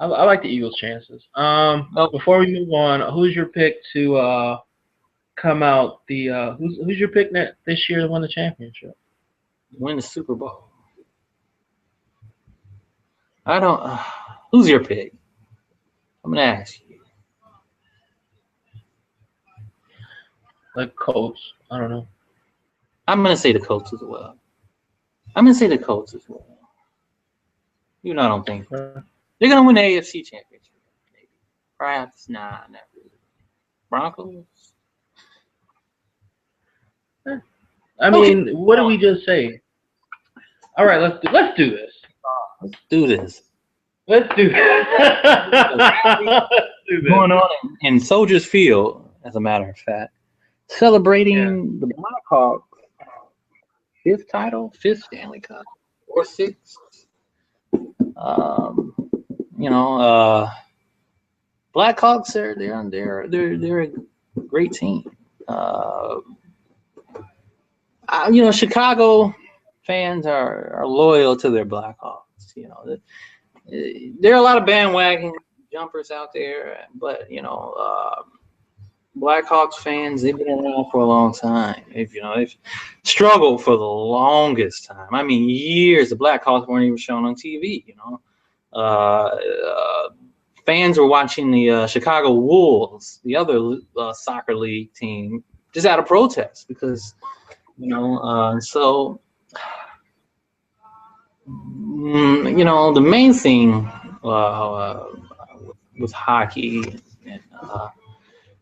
I like the Eagles' chances. Nope. Before we move on, who's your pick to come out the who's your pick this year to win the championship? Win the Super Bowl. I don't. Who's your pick? I'm going to ask you. Like Colts? I don't know. I'm going to say the Colts as well. I'm going to say the Colts as well. You know, I don't think Okay. they're going to win the AFC championship. Maybe. Perhaps. Nah, not really. Broncos. I Okay. mean, what did we just say? All right, let's do this. Let's do this. Let's do this. Let's do this. Going on in Soldiers Field, as a matter of fact, celebrating the Blackhawks' fifth Stanley Cup, or sixth. Um, you know, Blackhawks they're a great team. Chicago fans are loyal to their Blackhawks. There are a lot of bandwagon jumpers out there, but Blackhawks fans, they've been around for a long time. They've struggled for the longest time. I mean, years. The Blackhawks weren't even shown on TV. Fans were watching the Chicago Wolves, the other soccer league team, just out of protest because, so. The main thing with hockey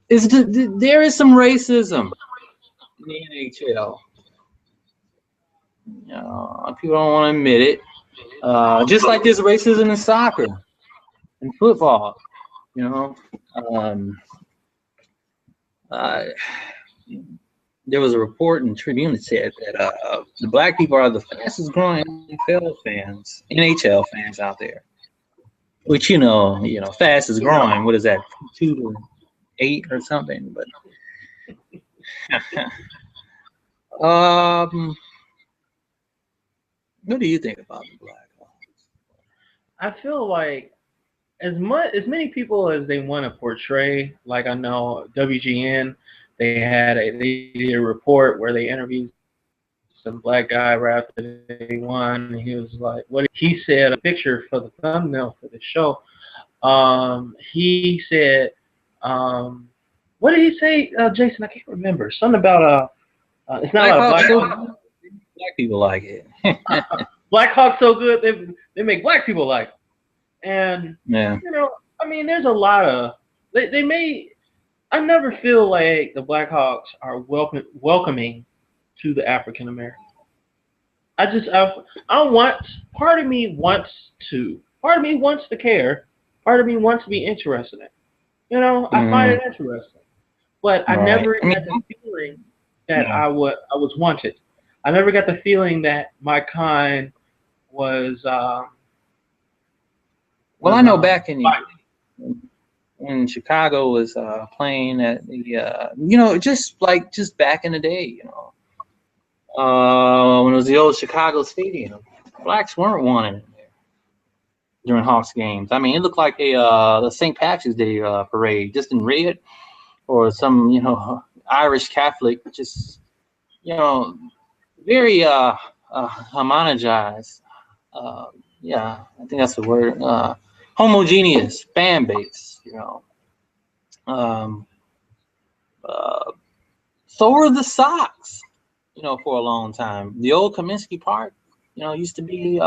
is there is some racism in the NHL. People don't want to admit it. Just like there's racism in soccer and football. There was a report in Tribune that said that the black people are the fastest growing NHL fans out there. Which fastest growing. What is that? 2 to 8 or something? But what do you think about the Blackhawks? I feel like as many people as they want to portray, like I know WGN, they did a report where they interviewed some black guy right after they won. And he was like, what he said, a picture for the thumbnail for the show. He said, what did he say, Jason? I can't remember. Something about it's not a lot of black. Black people like it. Black Hawk's so good they make black people like it. And yeah, I mean, there's a lot of they may. I never feel like the Blackhawks are welcoming to the African American. I want. Part of me wants to. Part of me wants to care. Part of me wants to be interested in it. I find it interesting, but I never got the feeling that I was wanted. I never got the feeling that my kind was. Well, I know back when Chicago was playing at the just back in the day, when it was the old Chicago Stadium, blacks weren't wanted in there during Hawks games. I mean, it looked like the St. Patrick's Day parade, just in red, or some Irish Catholic, just very homogenized. Yeah, I think that's the word. Homogeneous fan base, So were the Sox, for a long time. The old Comiskey Park, used to be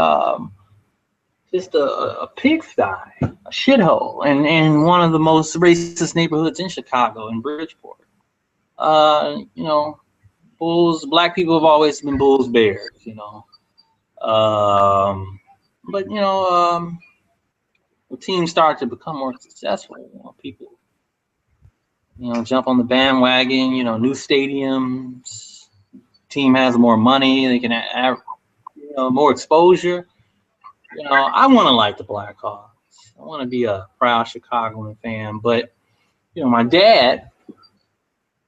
just a pigsty, a shithole, and one of the most racist neighborhoods in Chicago, in Bridgeport. Bulls, black people have always been Bulls, Bears, But when teams start to become more successful, people, jump on the bandwagon. New stadiums, team has more money, they can have, more exposure. I want to like the Blackhawks. I want to be a proud Chicagoan fan. But my dad,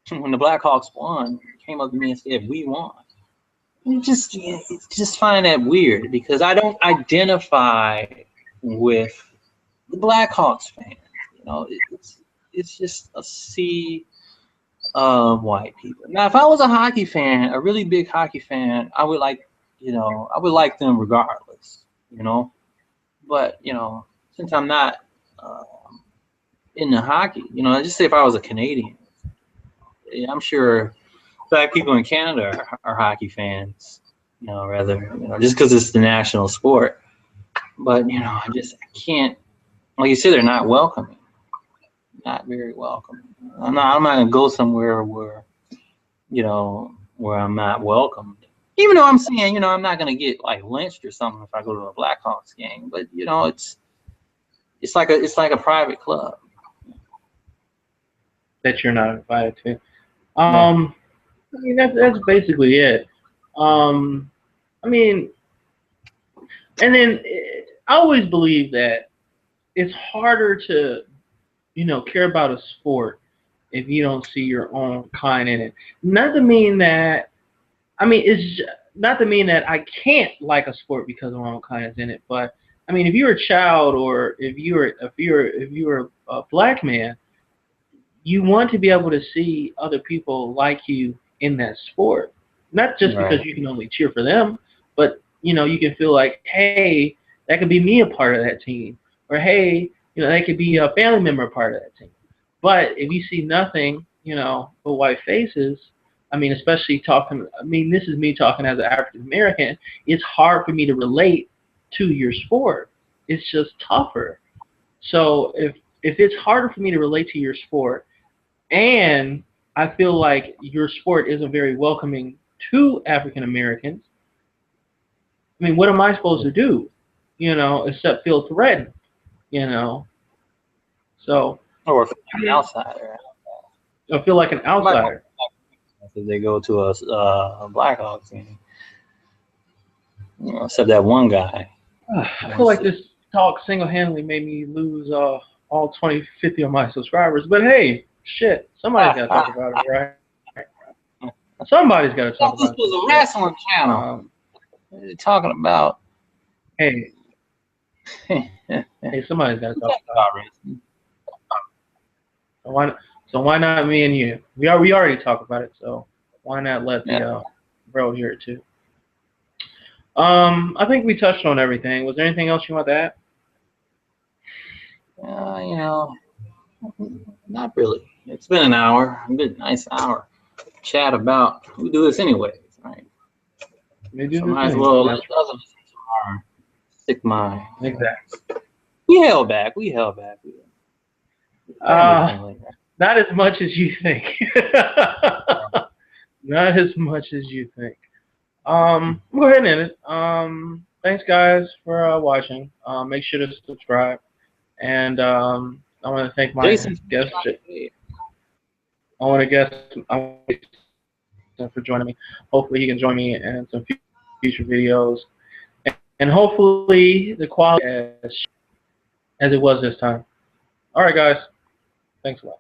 when the Blackhawks won, came up to me and said, "We won." Just find that weird because I don't identify with the Blackhawks fans. It's just a sea of white people. Now, if I was a hockey fan, a really big hockey fan, I would like them regardless. But since I'm not into hockey, just say if I was a Canadian, yeah, I'm sure black people in Canada are hockey fans. Rather, just because it's the national sport. But I can't. Like you said, they're not welcoming. Not very welcoming. I'm not gonna go somewhere where I'm not welcomed. Even though I'm saying, I'm not gonna get like lynched or something if I go to a Blackhawks game. But it's like a private club that you're not invited to. I mean, that's basically it. I mean, and then I always believe that it's harder to, care about a sport if you don't see your own kind in it. Not to mean that, it's not to mean that I can't like a sport because my own kind is in it. But I mean, if you're a child or if you're a black man, you want to be able to see other people like you in that sport. Not just because you can only cheer for them, but you can feel like, hey, that could be me a part of that team, or hey, that could be a family member a part of that team. But if you see nothing, but white faces, especially talking. This is me talking as an African American. It's hard for me to relate to your sport. It's just tougher. So if it's harder for me to relate to your sport, and I feel like your sport isn't very welcoming to African Americans, what am I supposed to do? Except feel threatened. So. Or an outsider. I feel like an outsider. If they go to a Blackhawks game, except that one guy. I feel like this talk single-handedly made me lose all 50 of my subscribers. But hey, shit, somebody's got to talk about it, right? Somebody's got to talk about it. This was a wrestling channel. What are you talking about? Hey, somebody's got to talk about it. So why not me and you? We already talked about it, so why not let the bro hear it too? I think we touched on everything. Was there anything else you want to add? Not really. It's been an hour, a good nice hour. Chat about. We do this anyways, right? So might as well let the others listen to our sick mind. Exactly. We held back. Not as much as you think. Not as much as you think. Go ahead and end it. Thanks guys for watching. Make sure to subscribe. And I want to thank my guest. I want to for joining me. Hopefully he can join me in some future videos. And hopefully the quality as it was this time. All right, guys. Thanks a lot.